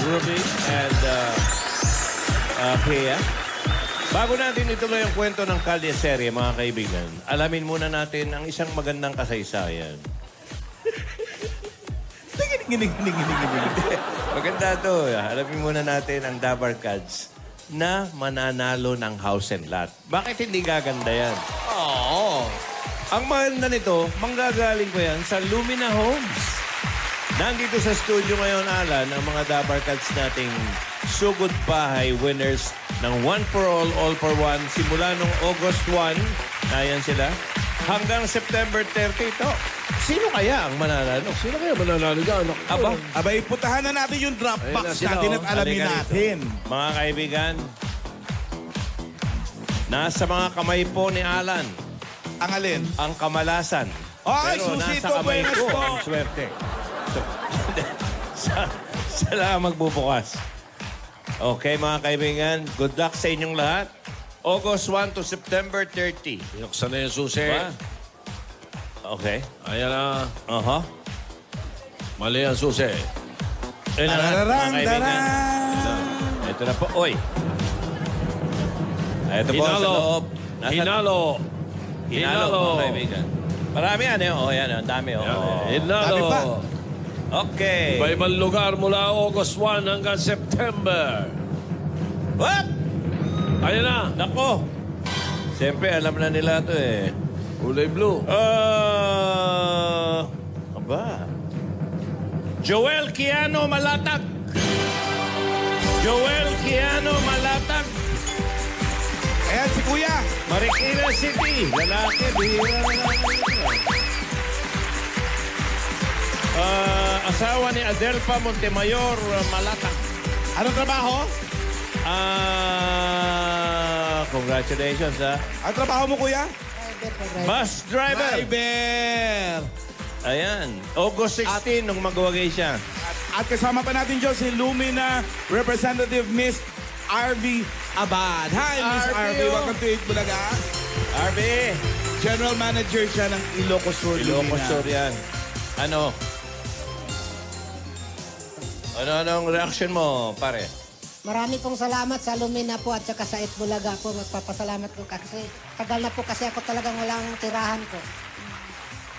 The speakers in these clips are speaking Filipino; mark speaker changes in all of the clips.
Speaker 1: Ruby and Pia. Bago natin ituloy ang kwento ng Kalye Serye, mga kaibigan, alamin muna natin ang isang magandang kasaysayan. Maganda to. Alamin muna natin ang Dabar Cats na mananalo ng house and lot. Bakit hindi gaganda yan? Oo. Ang maganda nito, manggagaling ko yan sa Lumina Homes. Nandito sa studio ngayon, Alan, ang mga Dabar Cats nating sugod bahay winners ng One for All for One. Simula nung August 1, ayan sila, hanggang September 30 ito. Sino kaya ang mananalo?
Speaker 2: Sino kaya mananalo dyan?
Speaker 3: Abay, putahan na natin yung drop box natin at alamin natin.
Speaker 1: Mga kaibigan, nasa mga kamay po ni Alan.
Speaker 3: Ang alin?
Speaker 1: Ang kamalasan.
Speaker 3: Ay,
Speaker 1: pero
Speaker 3: Susito,
Speaker 1: nasa kamay
Speaker 3: buenas
Speaker 1: ko
Speaker 3: po.
Speaker 1: ang swerte. Sila ang magbubukas. Okay, mga kaibigan, good luck sa inyong lahat. August 1 to September 30.
Speaker 2: Binuksan na yung susi.
Speaker 1: Diba? Okay.
Speaker 2: Ayan na. Mali ang susi.
Speaker 1: Ayun na,
Speaker 3: Dararang,
Speaker 1: mga kaibigan.
Speaker 3: darang.
Speaker 1: Ito na po. Oy. Ito po sa
Speaker 2: Hinalo.
Speaker 1: loob.
Speaker 2: Hinalo.
Speaker 1: Hinalo, mga kaibigan. Marami yan eh. Oh, yan. Ang dami. Oh.
Speaker 2: Hinalo.
Speaker 3: Dami pa.
Speaker 1: Okay.
Speaker 2: Iba-ibang lugar mula August 1 hanggang September.
Speaker 1: What?
Speaker 2: Ayan na.
Speaker 1: Nako. Siyempre, alam na nila ito eh.
Speaker 2: Kulay blue.
Speaker 1: Aba. Joel Kiano Malatag. Joel Kiano Malatag.
Speaker 3: Ayan si Kuya.
Speaker 1: Marikina City. Lalaki. Asawa ni Adelpa Montemayor Malatag.
Speaker 3: Anong trabaho?
Speaker 1: Congratulations, ha?
Speaker 3: Ang trabaho mo, Kuya?
Speaker 1: Bus driver.
Speaker 3: Driver.
Speaker 1: Ayan. August 16 nung magwagay siya.
Speaker 3: At kasama pa natin dyan si Lumina Representative Miss RV Abad. Hi, Miss RV. Welcome to Eat Bulaga.
Speaker 1: RB.
Speaker 3: General Manager siya ng Ilocos Sur,
Speaker 1: Ilocos
Speaker 3: Lumina.
Speaker 1: Sur yan. Anong reaction mo, pare?
Speaker 4: Marami pong salamat sa Lumina po at saka sa Itbulaga po. Magpapasalamat ko kasi tagal na po kasi ako talagang walang tirahan ko.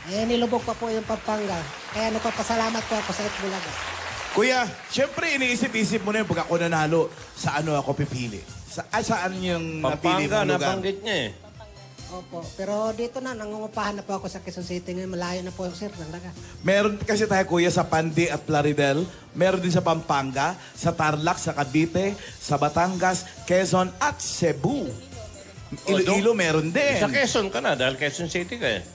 Speaker 4: Eh, nilubog pa po yung Pampanga. Kaya nagpapasalamat po ako sa Itbulaga.
Speaker 3: Kuya, syempre iniisip-isip mo na yun pag ako nanalo, sa ano ako pipili? Saan yung napili
Speaker 1: Pampanga,
Speaker 3: mong lugar?
Speaker 1: nabanggit niya eh.
Speaker 4: Opo. Pero dito na, nangungupahan na po ako sa Quezon City ngayon. Malayo na po, sir. Talaga.
Speaker 3: Meron kasi tayo, Kuya, sa Pandi at Plaridel. Meron din sa Pampanga, sa Tarlac, sa Cavite, sa Batangas, Quezon at Cebu. Iloilo meron din.
Speaker 1: Sa Quezon ka na, dahil Quezon City ka eh.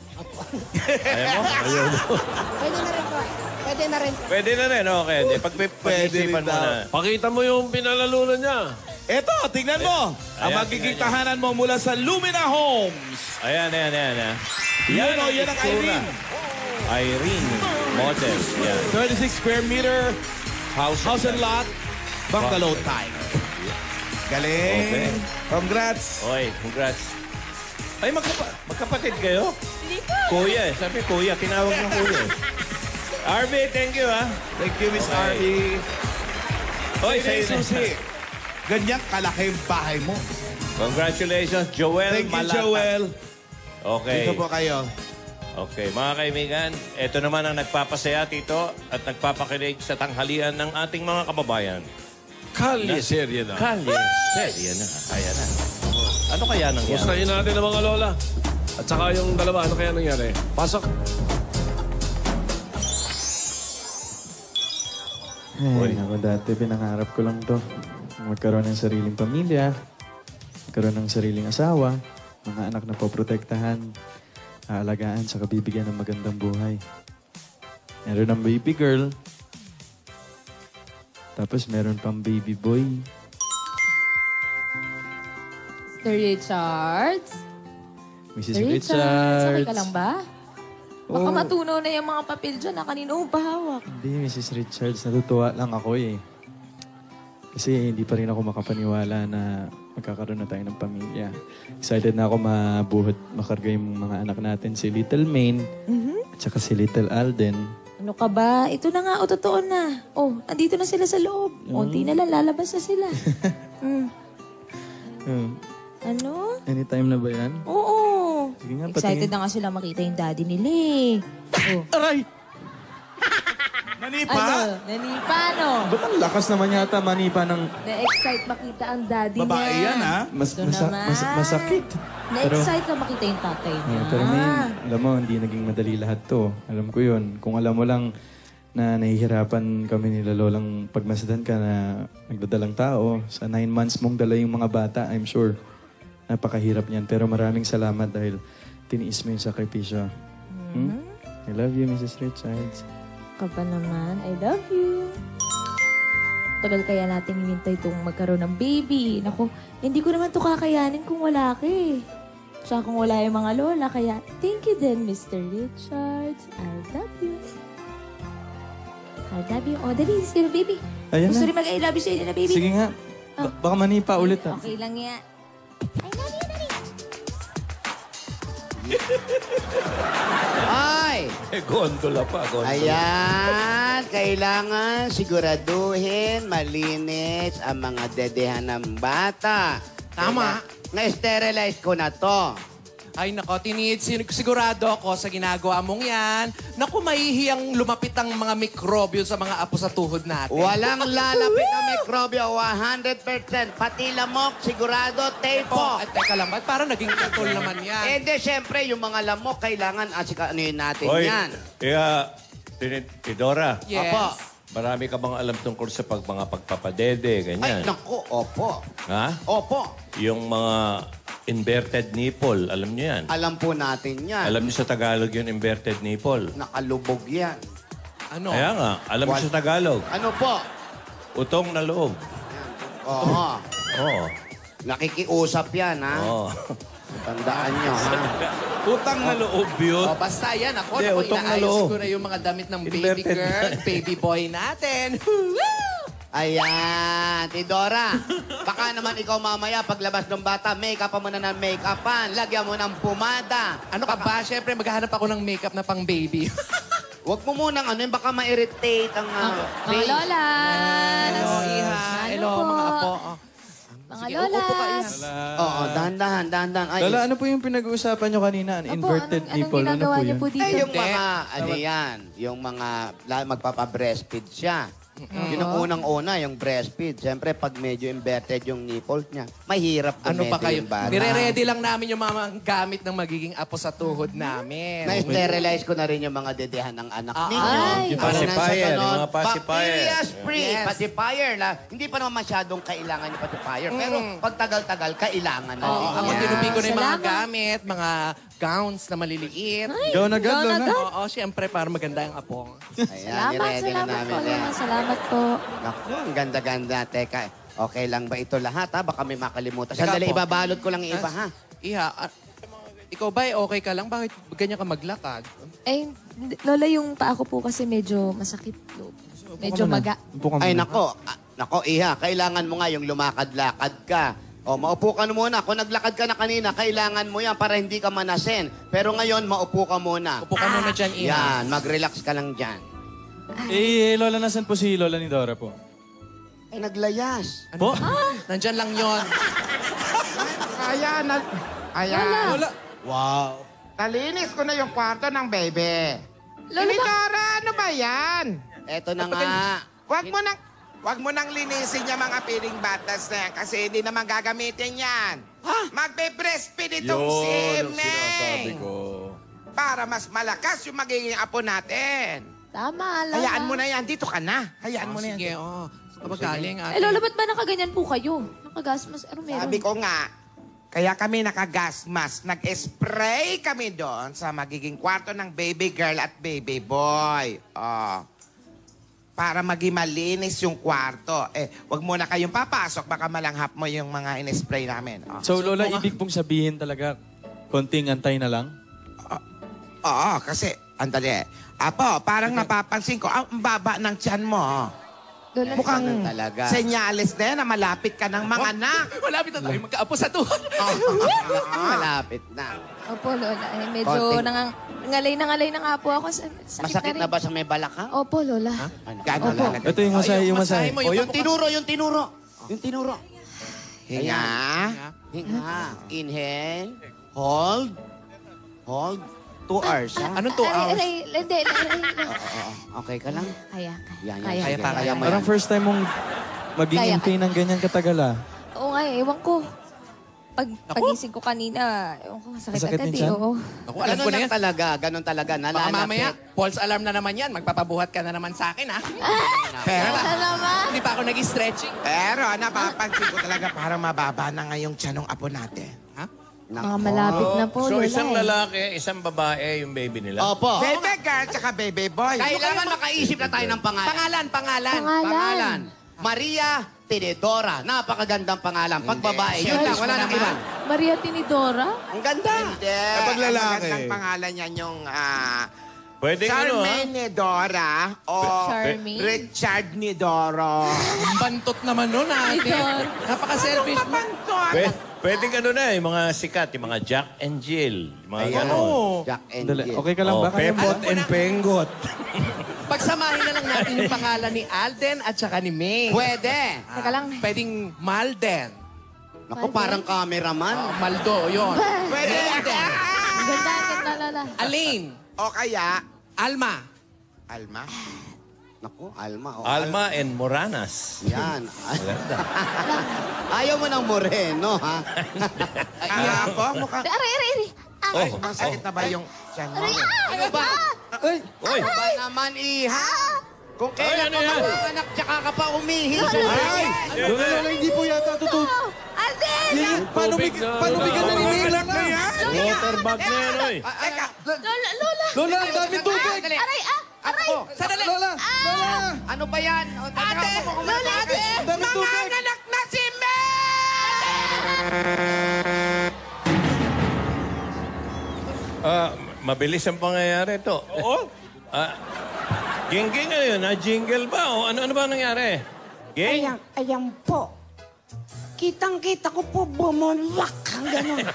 Speaker 1: Ayaw mo?
Speaker 4: Pwede na rin po. Pwede na rin po.
Speaker 1: Pwede na rin, okay. Pag-isipan mo na.
Speaker 2: Pakita mo yung pinalalunan niya.
Speaker 3: Eto, tingnan mo. Ang
Speaker 1: Ayan,
Speaker 3: magiging
Speaker 1: tingnan
Speaker 3: tahanan mo mula sa Lumina Homes.
Speaker 1: Ayan.
Speaker 3: Yan ang
Speaker 1: itsura.
Speaker 3: Irene.
Speaker 1: Irene model. Yan.
Speaker 3: 36 square meter house and lot, bungalow type. Galing.
Speaker 1: Okay.
Speaker 3: Congrats.
Speaker 1: Oy, congrats. Ay, magkapatid kayo?
Speaker 5: Hindi po.
Speaker 1: Kuya eh. Sabi kuya, tinawag ng kuya eh. RB, thank you ha.
Speaker 3: Thank you, Miss
Speaker 1: Okay.
Speaker 3: R.E.
Speaker 1: Oy,
Speaker 3: Say,
Speaker 1: sa'yo na.
Speaker 3: Susi. Ganyang kalaki yung bahay mo.
Speaker 1: Congratulations, Joel
Speaker 3: Thank you,
Speaker 1: Malata.
Speaker 3: Joel.
Speaker 1: Okay.
Speaker 3: Dito po kayo.
Speaker 1: Okay, mga kaibigan, ito naman ang nagpapasaya dito at nagpapakilig sa tanghalian ng ating mga kababayan.
Speaker 2: Kalye serye na.
Speaker 1: Kalye, serye na. Ayan na. Ano kaya nangyari?
Speaker 2: Gustahin natin ang mga lola. At saka yung dalawa, ano kaya nangyari? Pasok.
Speaker 6: Ay, ako dati pinangarap ko lang to. Magkaroon ng sariling pamilya, magkaroon ng sariling asawa, mga anak na poprotektahan, aalagaan, saka bibigyan ng magandang buhay. Meron ng baby girl, tapos meron pang baby boy.
Speaker 5: Mr. Richards?
Speaker 6: Mrs.
Speaker 5: Okay
Speaker 6: Richards.
Speaker 5: ka lang ba? Baka matunaw na yung mga papel dyan na kanino mo pahawak.
Speaker 6: Hindi, Mrs. Richards, natutuwa lang ako eh. Kasi hindi pa rin ako makapaniwala na magkakaroon na tayo ng pamilya. Excited na ako mabuhat, makarga yung mga anak natin, si Little Maine at saka si Little Alden.
Speaker 5: Ano ka ba? Ito na nga, totoo na. Andito na sila sa loob. Unti na lang, lalabas na sila. Ano?
Speaker 6: Anytime na ba yan?
Speaker 5: Oo.
Speaker 6: Sige nga,
Speaker 5: Excited
Speaker 6: patingin.
Speaker 5: na nga sila makita yung daddy nila eh.
Speaker 6: Aray!
Speaker 3: Nanipa?
Speaker 5: Ano? Nanipa, no?
Speaker 6: Ba't ang lakas naman yata manipa ng...
Speaker 5: Na-excite makita ang daddy niya.
Speaker 3: Babae yan, ha?
Speaker 6: Masakit.
Speaker 5: Na-excite na makita yung tatay niya.
Speaker 6: Pero may, alam mo, hindi naging madali lahat to. Alam ko yun. Kung alam mo lang na nahihirapan kami nila Lolang pagmasdan ka na nagdadalang tao, sa 9 months mong dala yung mga bata, I'm sure, napakahirap niyan. Pero maraming salamat dahil tiniis mo yung sakripisyo. I love you, Mrs. Richards.
Speaker 5: Ka pa naman. I love you. Tagal kaya natin hinintay itong magkaroon ng baby. Naku, hindi ko naman ito kakayanin kung wala ka eh. Tsaka kung wala yung mga lola. Kaya, thank you din, Mr. Richards. I love you. I love you. Dali, sige na, baby.
Speaker 6: Ayan
Speaker 5: Gusto
Speaker 6: na.
Speaker 5: rin mag-I love you sa'yo na, baby.
Speaker 6: Sige nga. Baka manipa ulit ha.
Speaker 5: Okay lang yan. I love you, Daddy.
Speaker 7: Ay!
Speaker 1: Gondola pa, gondola.
Speaker 7: Ayan, kailangan siguraduhin malinis ang mga dedehan ng bata.
Speaker 8: Tama.
Speaker 7: Na-sterilize ko na to.
Speaker 8: Ay nako, sigurado ako sa ginagawa mong yan. Naku, mahihiyang lumapit ang mga mikrobyo sa mga apo sa tuhod natin.
Speaker 7: Walang lalapit na mikrobyo, 100%. Pati lamok, sigurado, tapo.
Speaker 8: At teka lang, ba't parang naging control naman yan?
Speaker 7: Eh di, syempre, yung mga lamok, kailangan ano natin
Speaker 1: Hoy,
Speaker 7: yan.
Speaker 1: kaya, Tidora,
Speaker 8: Yes.
Speaker 7: Opo.
Speaker 1: marami ka bang alam tungkol sa mga pagpapadede,
Speaker 7: Ay,
Speaker 1: ganyan?
Speaker 7: naku, opo.
Speaker 1: Ha?
Speaker 7: Opo.
Speaker 1: Yung mga inverted nipple, alam niyo yan?
Speaker 7: Alam po natin yan.
Speaker 1: Alam niyo sa Tagalog yung inverted nipple?
Speaker 7: Nakalubog yan.
Speaker 8: Ano?
Speaker 1: Kaya nga, alam niyo sa Tagalog,
Speaker 7: Ano po?
Speaker 1: utong na loob.
Speaker 7: Oo.
Speaker 1: Oo.
Speaker 7: Nakikiusap yan, ha?
Speaker 1: Oo.
Speaker 7: Tandaan nyo, ha?
Speaker 1: Utang na loob yun.
Speaker 8: O, basta yan. Ako,
Speaker 1: Hindi,
Speaker 8: naku,
Speaker 1: utong na
Speaker 8: inaayos
Speaker 1: loob.
Speaker 8: ko na yung mga damit ng baby
Speaker 1: Inverted
Speaker 8: girl,
Speaker 1: yan.
Speaker 8: baby boy natin.
Speaker 7: Ayan, Tidora. Baka naman ikaw mamaya, paglabas ng bata, make-up pa muna ng make-upan. Lagyan mo ng pumada.
Speaker 8: Ano ka ba? Siyempre, maghahanap ako ng makeup na pang baby.
Speaker 7: Huwag mo munang ano, baka ma-irritate ang
Speaker 5: Mga
Speaker 7: face.
Speaker 5: lola.
Speaker 8: Hello, Iha. Hello, mga apo. Oh.
Speaker 5: Mga
Speaker 8: Sige,
Speaker 5: lola.
Speaker 8: upo ka, Iha.
Speaker 7: Oo, dahan-dahan. Ay,
Speaker 6: Lola, ano po yung pinag-uusapan nyo kanina? An inverted nipple. Ano po
Speaker 5: niyo
Speaker 6: yun?
Speaker 5: po dito?
Speaker 7: yung
Speaker 8: Hindi.
Speaker 7: mga, ano yan, yung mga magpapa-breastfeed siya. Yun ang unang-una, yung breastfeed. Siyempre, pag medyo inverted yung nipple niya, mahirap
Speaker 8: Ano pa kayo?
Speaker 7: yung bata.
Speaker 8: Nire-ready lang namin yung mga gamit ng magiging apo sa tuhod namin.
Speaker 7: Na-sterilize ko na rin yung mga dedehan ng anak ninyo.
Speaker 5: Ay.
Speaker 1: Yung pacifier, yung mga pacifier.
Speaker 7: Bacteria-free.
Speaker 8: Yes.
Speaker 7: Pacifier. Hindi pa naman masyadong kailangan yung pacifier. Pero pag tagal-tagal, kailangan na din
Speaker 8: Ako
Speaker 7: yan.
Speaker 8: tinupi ko na yung mga
Speaker 5: Salamat.
Speaker 8: gamit, mga gowns na maliliit.
Speaker 6: Go na agad, Lola.
Speaker 8: Oo, siyempre, para maganda yung apo.
Speaker 7: Ayan, nire-ready na namin
Speaker 5: po.
Speaker 7: yan.
Speaker 5: Salamat po.
Speaker 7: Naku, ang ganda-ganda. Teka, okay lang ba ito lahat, ha? Baka may makalimutan.
Speaker 8: Teka
Speaker 7: Sandali,
Speaker 8: po.
Speaker 7: ibabalot ko lang yung iba, ha?
Speaker 8: Iha, ikaw ba okay ka lang? Bakit ganyan ka maglakad?
Speaker 5: Lola, yung paa ko po kasi medyo masakit. Medyo maga.
Speaker 6: Upo ka
Speaker 7: Ay,
Speaker 6: muna.
Speaker 7: nako, Iha, kailangan mo nga yung lumakad-lakad ka. O, maupo ka na muna. Kung naglakad ka na kanina, kailangan mo yan para hindi ka manasin. Pero ngayon, maupo ka muna.
Speaker 8: Upo ka muna dyan, Iha.
Speaker 7: Yan, mag-relax ka lang dyan.
Speaker 6: Lola, nasan po si Lola ni Dora po?
Speaker 7: Ay, naglayas.
Speaker 6: Po?
Speaker 8: Nandyan lang yon.
Speaker 9: Ayan. Ayan.
Speaker 8: Lola,
Speaker 3: Wow.
Speaker 9: Nalinis ko na yung kwarto ng bebe.
Speaker 5: Lola,
Speaker 9: Dora, ano ba yan?
Speaker 7: Eto na nga.
Speaker 9: Wag mo nang linisin yung mga piling batas na yan kasi hindi naman gagamitin yan. Magbe-breastfeed itong si Emeng. Para mas malakas yung magiging apo natin.
Speaker 5: Tama, Lola.
Speaker 9: Hayaan mo na yan. Dito ka na. Hayaan mo na yan.
Speaker 8: sige, oh. Saan ka ba galing, ate?
Speaker 5: Lola, ba't ba nakaganyan po kayo? Nakagasmas, ano meron?
Speaker 9: Sabi ko nga, kaya kami nakagas mask. Nag-spray kami doon sa magiging kwarto ng baby girl at baby boy. Oh. Para maging malinis yung kwarto. Wag muna kayong papasok. Baka malanghap mo yung mga in-spray namin. Oh.
Speaker 6: So, Lola, ibig pong sabihin talaga, konting antay na lang?
Speaker 9: Oo, kasi, andali. Apo, parang napapansin ko, ang baba ng tiyan mo.
Speaker 5: Lola,
Speaker 9: Mukhang
Speaker 7: Ganun talaga.
Speaker 9: senyales na yan na malapit ka ng mga anak.
Speaker 8: Malapit na tayo magkaapo sa tuhod.
Speaker 7: Malapit na.
Speaker 5: Opo, Lola. Medyo
Speaker 7: Konting-
Speaker 5: ngalay na nga po ako. Sakit
Speaker 7: Masakit na
Speaker 5: rin.
Speaker 7: ba sa may balakang?
Speaker 5: Opo, Lola.
Speaker 7: Gano'n
Speaker 5: Opo.
Speaker 7: lang.
Speaker 6: Ito yung masahe, yung masahe.
Speaker 8: mo,
Speaker 7: O, yung tinuro. Yung tinuro.
Speaker 9: Hinga.
Speaker 7: Hinga. Inhale. Hold. 2 hours, ha?
Speaker 8: Anong 2 hours?
Speaker 5: Hindi.
Speaker 7: Okay ka lang?
Speaker 5: Kaya.
Speaker 7: Yan. Kaya mo
Speaker 6: Parang
Speaker 7: yan.
Speaker 6: first time mong maging
Speaker 5: Kaya,
Speaker 6: in pain ng ganyan katagal ah.
Speaker 5: Oo nga, ewan ko. Pagising ko kanina, ewan ko,
Speaker 6: Masakit
Speaker 5: sakit agad
Speaker 6: din
Speaker 5: eh.
Speaker 6: siya?
Speaker 5: Oo.
Speaker 8: Ako, alam ko na yan.
Speaker 7: Ganon talaga.
Speaker 8: Baka
Speaker 7: Nalalapit.
Speaker 8: mamaya, false alarm na naman yan. Magpapabuhat ka na naman sa akin, ha?
Speaker 9: Pero,
Speaker 5: Ano naman?
Speaker 8: Hindi pa ako nag-stretching.
Speaker 9: pero napapansin ko talaga parang mababa na nga yung tiyanong apo natin.
Speaker 5: Mga malapit na po,
Speaker 1: So,
Speaker 5: Lola.
Speaker 1: isang
Speaker 5: eh.
Speaker 1: lalaki, isang babae yung baby nila.
Speaker 7: Opo.
Speaker 9: Baby girl tsaka baby boy.
Speaker 7: Kailangan makaisip na tayo ng pangalan.
Speaker 5: Pangalan.
Speaker 7: Maria Tinidora. Napakagandang pangalan. Pag babae, yun lang. Wala nang iba.
Speaker 5: Maria Tinidora?
Speaker 7: Ang ganda. Hindi.
Speaker 3: Pag lalaki.
Speaker 9: Ang magandang pangalan niyan yung
Speaker 1: Pwedeng ano, ha?
Speaker 9: Charmaine Nidora o
Speaker 5: Charmaine?
Speaker 9: Richard Nidoro.
Speaker 8: Ang bantot naman nun, ate.
Speaker 5: Idol.
Speaker 8: Napaka-selfish mo.
Speaker 1: Pwedeng ano na, yung mga sikat, yung mga Jack and Jill. Yung mga
Speaker 7: Ayan.
Speaker 1: ganon.
Speaker 7: Jack and
Speaker 6: Dali,
Speaker 7: Jill.
Speaker 6: okay ka lang ba? Kaya mo?
Speaker 1: Pepot and Pengot.
Speaker 8: Pagsamahin na lang natin yung pangalan ni Alden at saka ni May.
Speaker 7: Pwede.
Speaker 5: Teka lang.
Speaker 8: Pwedeng Malden.
Speaker 7: Naku, parang cameraman.
Speaker 8: Maldo, yun.
Speaker 9: Pwede.
Speaker 5: Ang ganda, Lola.
Speaker 8: Aline.
Speaker 9: O kaya,
Speaker 8: Alma.
Speaker 9: Alma.
Speaker 7: Naku, Alma. Oh.
Speaker 1: Alma and Moranas.
Speaker 7: Yan.
Speaker 1: Maganda.
Speaker 7: Ayaw mo ng moreno, ha?
Speaker 9: Ako, mukhang...
Speaker 5: Aray.
Speaker 1: Oh,
Speaker 9: Masakit na ba yung tiyan mo?
Speaker 7: Ano ba?
Speaker 1: Oy!
Speaker 7: Ano ba naman, iha? Kung kailan
Speaker 1: ano
Speaker 7: ka
Speaker 1: yan?
Speaker 7: manganak, tsaka ka pa umihi.
Speaker 3: Ay! Lola, hindi po yata totoo.
Speaker 5: Alden!
Speaker 3: Paano bigyan na ni Lola na yan?
Speaker 1: Water bag na yan, oy.
Speaker 9: Teka,
Speaker 5: Lola!
Speaker 3: Lola, ang dami tubig!
Speaker 7: Dali.
Speaker 5: Aray!
Speaker 7: Ako.
Speaker 8: Sandali.
Speaker 3: Lola! Lola!
Speaker 7: Ano ba yan? O, teka, ako kung
Speaker 5: Lola!
Speaker 3: Ang dami tubig!
Speaker 9: manganak na si
Speaker 1: Mabilis ang pangyayari ito. Oo? Ging-ging ano yun? Jingle ba? O ano ba nangyari? Ging?
Speaker 10: Ayan po. Kitang-kita ko po bumulwak ang gano'n.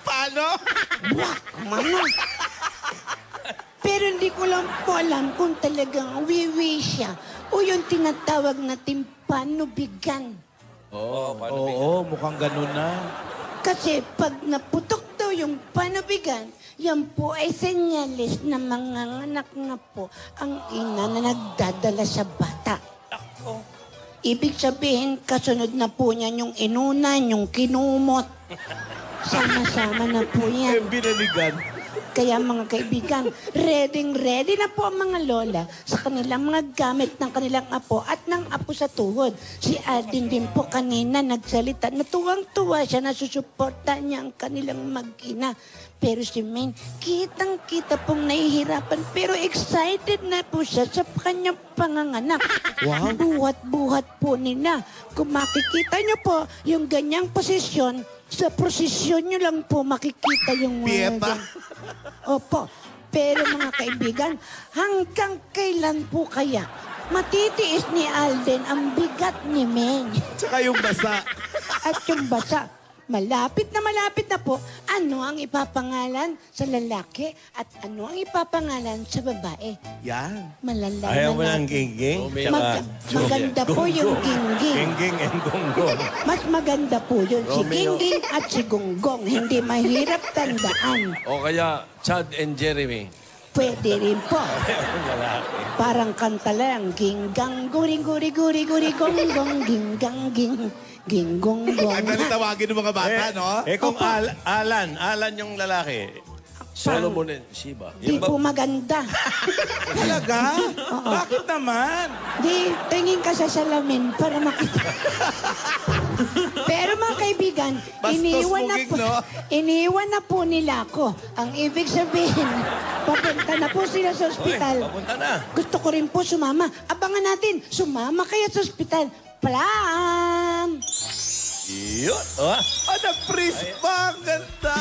Speaker 3: Paano?
Speaker 10: Mano. Pero hindi ko lang po alam kung talagang wiwi siya o yung tinatawag natin panubigan.
Speaker 3: Oo, mukhang ganun na.
Speaker 10: Kasi pag naputok daw yung panubigan, yan po ay senyalis na manganganak na po ang ina na nagdadala sa bata. Ibig sabihin, kasunod na po niyan yung inunan, yung kinumot. Sama-sama na po yan.
Speaker 3: Binaligan.
Speaker 10: Kaya mga kaibigan, ready na po ang mga lola sa kanilang mga gamit ng kanilang apo at ng apo sa tuhod. Si Alden din po kanina nagsalita na tuwang-tuwa siya na susuporta niya ang kanilang mag-ina. Pero si Maine, kitang-kita pong nahihirapan pero excited na po siya sa kanyang panganganak. Wow. Buhat-buhat po nila. Kung makikita niyo po yung ganyang posisyon, sa prosesyon niyo lang po makikita yung
Speaker 3: Pieta.
Speaker 10: Opo. Pero mga kaibigan, hanggang kailan po kaya matitiis ni Alden ang bigat ni Meng?
Speaker 3: Tsaka yung basa.
Speaker 10: At yung basa, malapit na po, ano ang ipapangalan sa lalaki at ano ang ipapangalan sa babae?
Speaker 3: Yan.
Speaker 10: Malalaman
Speaker 1: Ayaw mo ng
Speaker 10: natin.
Speaker 1: ging-ging? Tsaka
Speaker 10: Maganda po yung gingging.
Speaker 1: ging-ging and gonggong.
Speaker 10: Mas maganda po yun, si Gingging at si Gonggong. Hindi mahirap tandaan.
Speaker 2: O kaya Chad and Jeremy.
Speaker 10: Pwede rin po. Parang kanta lang. Ginggang, guri-guri-guri-guri, gonggong, ginggang, ginggong-gong.
Speaker 3: Ang tawagin ng mga bata, no?
Speaker 1: Kung Alan yung lalaki.
Speaker 2: Solomon and Sheba.
Speaker 10: Di po maganda.
Speaker 3: Talaga? Bakit naman?
Speaker 10: Di, tingin ka sa salamin para makita. Pero mga kaibigan,
Speaker 3: Bastos
Speaker 10: iniwan
Speaker 3: muging, no?
Speaker 10: na po nila ako. Ang ibig sabihin, papunta na po sila sa ospital.
Speaker 1: Papunta na.
Speaker 10: Gusto ko rin po sumama. Abangan natin, sumama kaya sa ospital. Plan!
Speaker 1: Yun. Oh.
Speaker 3: Na-freeze pa! Ang ganda!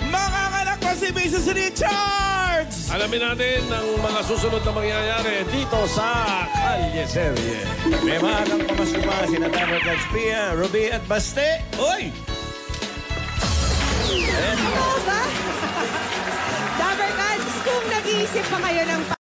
Speaker 3: Manganganak pa si Mrs. Richards!
Speaker 2: Alamin natin ang mga susunod na mangyayari dito sa Kalye Serye.
Speaker 1: May maagang pamasuma sina Dapper Cats Pia, Ruby at Baste. Oy!
Speaker 11: Dabarkads, kung nag-iisip pa kayo ng